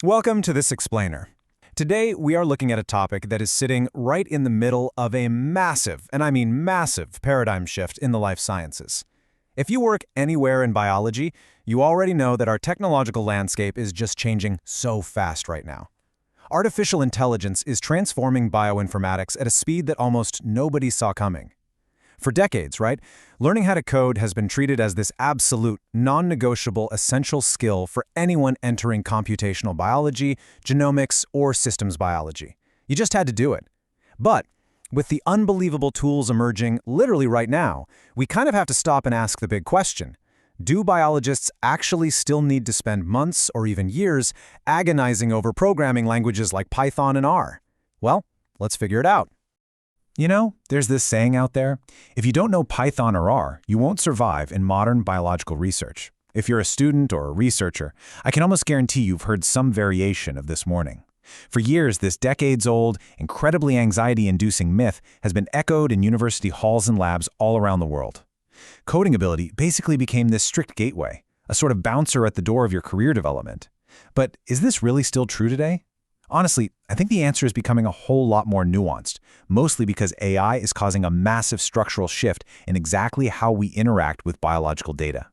Welcome to this explainer. Today, we are looking at a topic that is sitting right in the middle of a massive, and I mean massive, paradigm shift in the life sciences. If you work anywhere in biology, you already know that our technological landscape is just changing so fast right now. Artificial intelligence is transforming bioinformatics at a speed that almost nobody saw coming. For decades, right, learning how to code has been treated as this absolute, non-negotiable essential skill for anyone entering computational biology, genomics, or systems biology. You just had to do it. But with the unbelievable tools emerging literally right now, we kind of have to stop and ask the big question. Do biologists actually still need to spend months or even years agonizing over programming languages like Python and R? Well, let's figure it out. You know, there's this saying out there, if you don't know Python or R, you won't survive in modern biological research. If you're a student or a researcher, I can almost guarantee you've heard some variation of this warning. For years, this decades-old, incredibly anxiety-inducing myth has been echoed in university halls and labs all around the world. Coding ability basically became this strict gateway, a sort of bouncer at the door of your career development. But is this really still true today? Honestly, I think the answer is becoming a whole lot more nuanced, mostly because AI is causing a massive structural shift in exactly how we interact with biological data.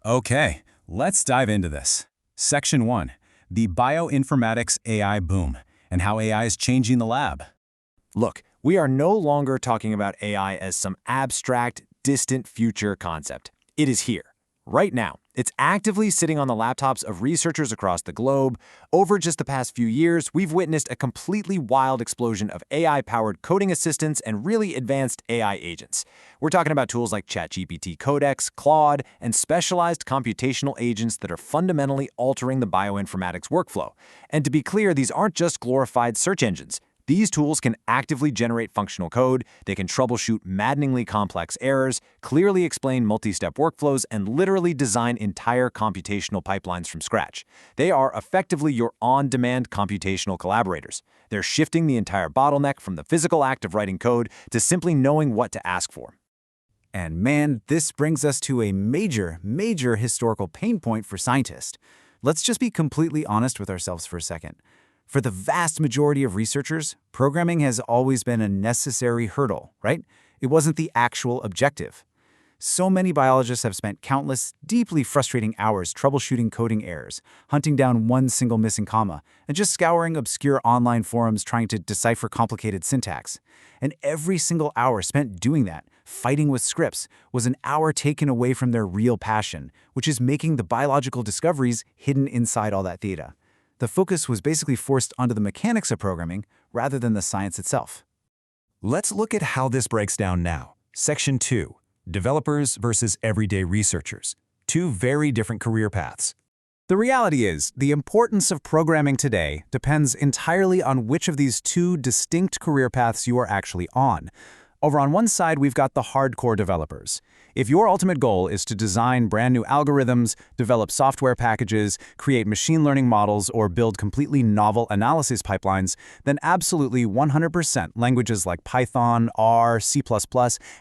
Okay, let's dive into this. Section 1, the Bioinformatics AI boom, and how AI is changing the lab. Look, we are no longer talking about AI as some abstract, distant future concept. It is here, right now. It's actively sitting on the laptops of researchers across the globe. Over just the past few years, we've witnessed a completely wild explosion of AI-powered coding assistants and really advanced AI agents. We're talking about tools like ChatGPT Codex, Claude, and specialized computational agents that are fundamentally altering the bioinformatics workflow. And to be clear, these aren't just glorified search engines. These tools can actively generate functional code, they can troubleshoot maddeningly complex errors, clearly explain multi-step workflows, and literally design entire computational pipelines from scratch. They are effectively your on-demand computational collaborators. They're shifting the entire bottleneck from the physical act of writing code to simply knowing what to ask for. And man, this brings us to a major historical pain point for scientists. Let's just be completely honest with ourselves for a second. For the vast majority of researchers, programming has always been a necessary hurdle, right? It wasn't the actual objective. So many biologists have spent countless, deeply frustrating hours troubleshooting coding errors, hunting down one single missing comma, and just scouring obscure online forums trying to decipher complicated syntax. And every single hour spent doing that, fighting with scripts, was an hour taken away from their real passion, which is making the biological discoveries hidden inside all that data. The focus was basically forced onto the mechanics of programming rather than the science itself. Let's look at how this breaks down now. Section 2, developers versus everyday researchers. Two very different career paths. The reality is, the importance of programming today depends entirely on which of these two distinct career paths you are actually on. Over on one side, we've got the hardcore developers. If your ultimate goal is to design brand new algorithms, develop software packages, create machine learning models, or build completely novel analysis pipelines, then absolutely 100% languages like Python, R, C++,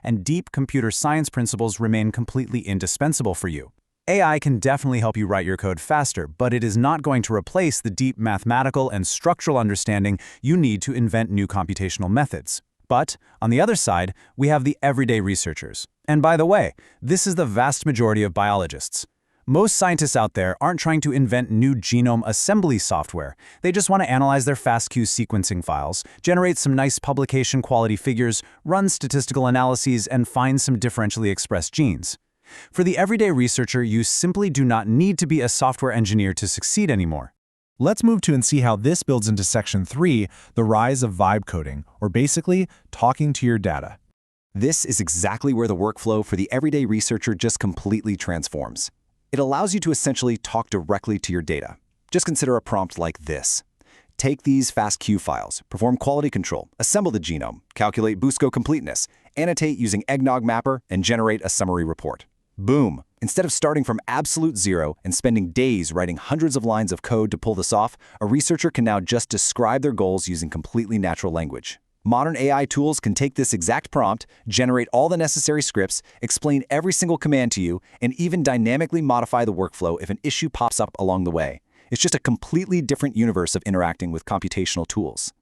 and deep computer science principles remain completely indispensable for you. AI can definitely help you write your code faster, but it is not going to replace the deep mathematical and structural understanding you need to invent new computational methods. But, on the other side, we have the everyday researchers. And by the way, this is the vast majority of biologists. Most scientists out there aren't trying to invent new genome assembly software. They just want to analyze their FASTQ sequencing files, generate some nice publication quality figures, run statistical analyses, and find some differentially expressed genes. For the everyday researcher, you simply do not need to be a software engineer to succeed anymore. Let's move to and see how this builds into Section 3, the rise of vibe coding, or basically, talking to your data. This is exactly where the workflow for the everyday researcher just completely transforms. It allows you to essentially talk directly to your data. Just consider a prompt like this. Take these FASTQ files, perform quality control, assemble the genome, calculate BUSCO completeness, annotate using Eggnog Mapper, and generate a summary report. Boom! Instead of starting from absolute zero and spending days writing hundreds of lines of code to pull this off, a researcher can now just describe their goals using completely natural language. Modern AI tools can take this exact prompt, generate all the necessary scripts, explain every single command to you, and even dynamically modify the workflow if an issue pops up along the way. It's just a completely different universe of interacting with computational tools.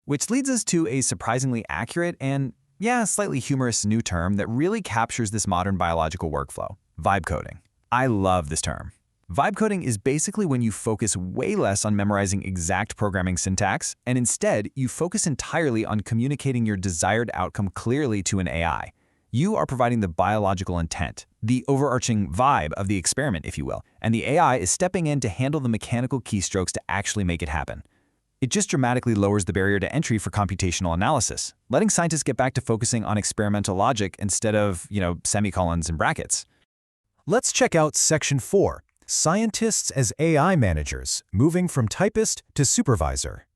Which leads us to a surprisingly accurate and, yeah, slightly humorous new term that really captures this modern biological workflow: vibe coding. I love this term. Vibe coding is basically when you focus way less on memorizing exact programming syntax, and instead, you focus entirely on communicating your desired outcome clearly to an AI. You are providing the biological intent, the overarching vibe of the experiment, if you will, and the AI is stepping in to handle the mechanical keystrokes to actually make it happen. It just dramatically lowers the barrier to entry for computational analysis, letting scientists get back to focusing on experimental logic instead of, semicolons and brackets. Let's check out Section 4, Scientists as AI Managers, moving from typist to supervisor.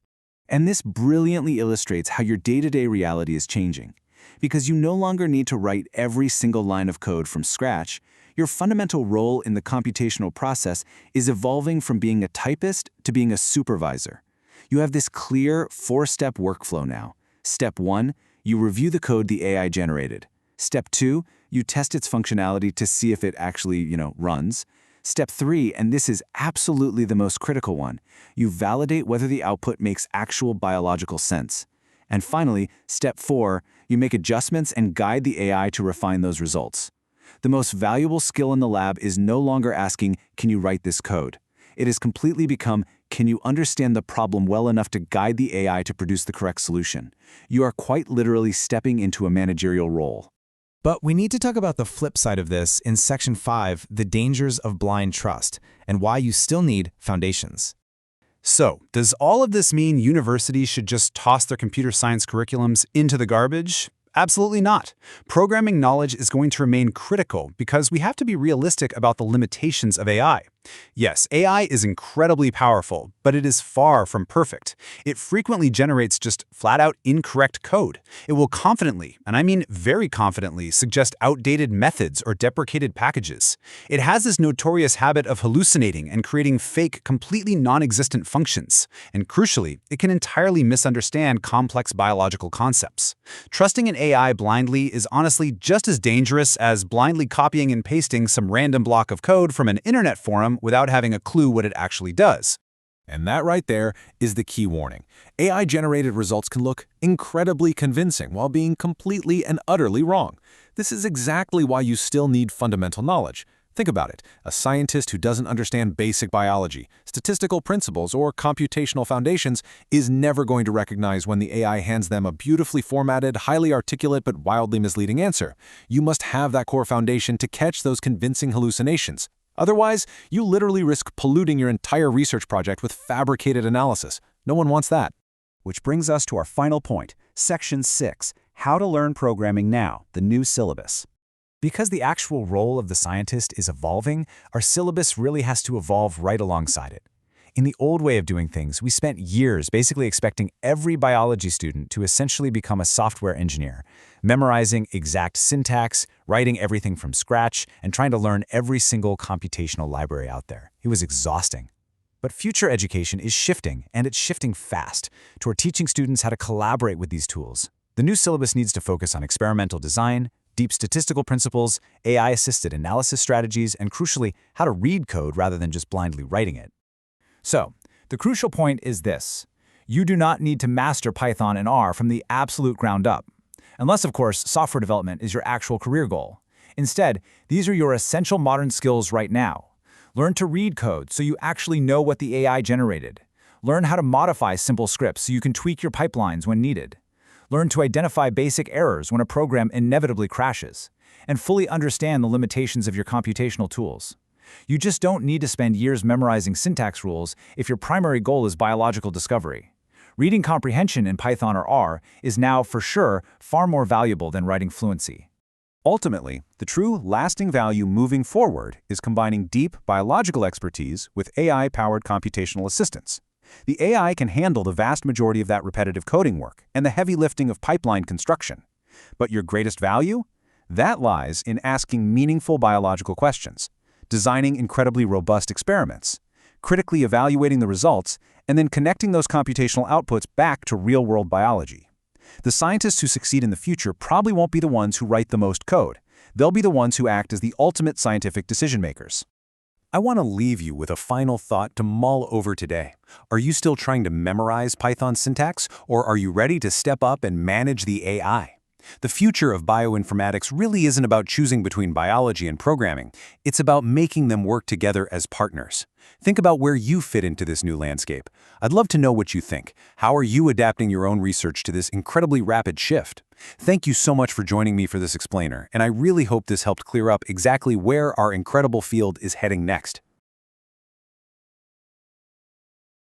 And this brilliantly illustrates how your day-to-day reality is changing. Because you no longer need to write every single line of code from scratch, your fundamental role in the computational process is evolving from being a typist to being a supervisor. You have this clear 4-step workflow now. Step 1, you review the code the AI generated. Step 2, you test its functionality to see if it actually, runs. Step 3, and this is absolutely the most critical one, you validate whether the output makes actual biological sense. And finally, Step 4, you make adjustments and guide the AI to refine those results. The most valuable skill in the lab is no longer asking, "Can you write this code?" It has completely become, "Can you understand the problem well enough to guide the AI to produce the correct solution?" You are quite literally stepping into a managerial role. But we need to talk about the flip side of this in Section 5, the dangers of blind trust, and why you still need foundations. So, does all of this mean universities should just toss their computer science curriculums into the garbage? Absolutely not. Programming knowledge is going to remain critical because we have to be realistic about the limitations of AI. Yes, AI is incredibly powerful, but it is far from perfect. It frequently generates just flat-out incorrect code. It will confidently, and I mean very confidently, suggest outdated methods or deprecated packages. It has this notorious habit of hallucinating and creating fake, completely non-existent functions. And crucially, it can entirely misunderstand complex biological concepts. Trusting an AI blindly is honestly just as dangerous as blindly copying and pasting some random block of code from an internet forum without having a clue what it actually does. And that right there is the key warning. AI-generated results can look incredibly convincing while being completely and utterly wrong. This is exactly why you still need fundamental knowledge. Think about it. A scientist who doesn't understand basic biology, statistical principles, or computational foundations is never going to recognize when the AI hands them a beautifully formatted, highly articulate, but wildly misleading answer. You must have that core foundation to catch those convincing hallucinations. Otherwise, you literally risk polluting your entire research project with fabricated analysis. No one wants that. Which brings us to our final point, Section 6, How to Learn Programming Now, the new syllabus. Because the actual role of the scientist is evolving, our syllabus really has to evolve right alongside it. In the old way of doing things, we spent years basically expecting every biology student to essentially become a software engineer, memorizing exact syntax, writing everything from scratch, and trying to learn every single computational library out there. It was exhausting. But future education is shifting, and it's shifting fast, toward teaching students how to collaborate with these tools. The new syllabus needs to focus on experimental design, deep statistical principles, AI-assisted analysis strategies, and crucially, how to read code rather than just blindly writing it. So, the crucial point is this. You do not need to master Python and R from the absolute ground up. Unless, of course, software development is your actual career goal. Instead, these are your essential modern skills right now. Learn to read code so you actually know what the AI generated. Learn how to modify simple scripts so you can tweak your pipelines when needed. Learn to identify basic errors when a program inevitably crashes. And fully understand the limitations of your computational tools. You just don't need to spend years memorizing syntax rules if your primary goal is biological discovery. Reading comprehension in Python or R is now, for sure, far more valuable than writing fluency. Ultimately, the true lasting value moving forward is combining deep biological expertise with AI-powered computational assistance. The AI can handle the vast majority of that repetitive coding work and the heavy lifting of pipeline construction. But your greatest value? That lies in asking meaningful biological questions, designing incredibly robust experiments, critically evaluating the results, and then connecting those computational outputs back to real-world biology. The scientists who succeed in the future probably won't be the ones who write the most code. They'll be the ones who act as the ultimate scientific decision-makers. I want to leave you with a final thought to mull over today. Are you still trying to memorize Python syntax, or are you ready to step up and manage the AI? The future of bioinformatics really isn't about choosing between biology and programming. It's about making them work together as partners. Think about where you fit into this new landscape. I'd love to know what you think. How are you adapting your own research to this incredibly rapid shift? Thank you so much for joining me for this explainer, and I really hope this helped clear up exactly where our incredible field is heading next.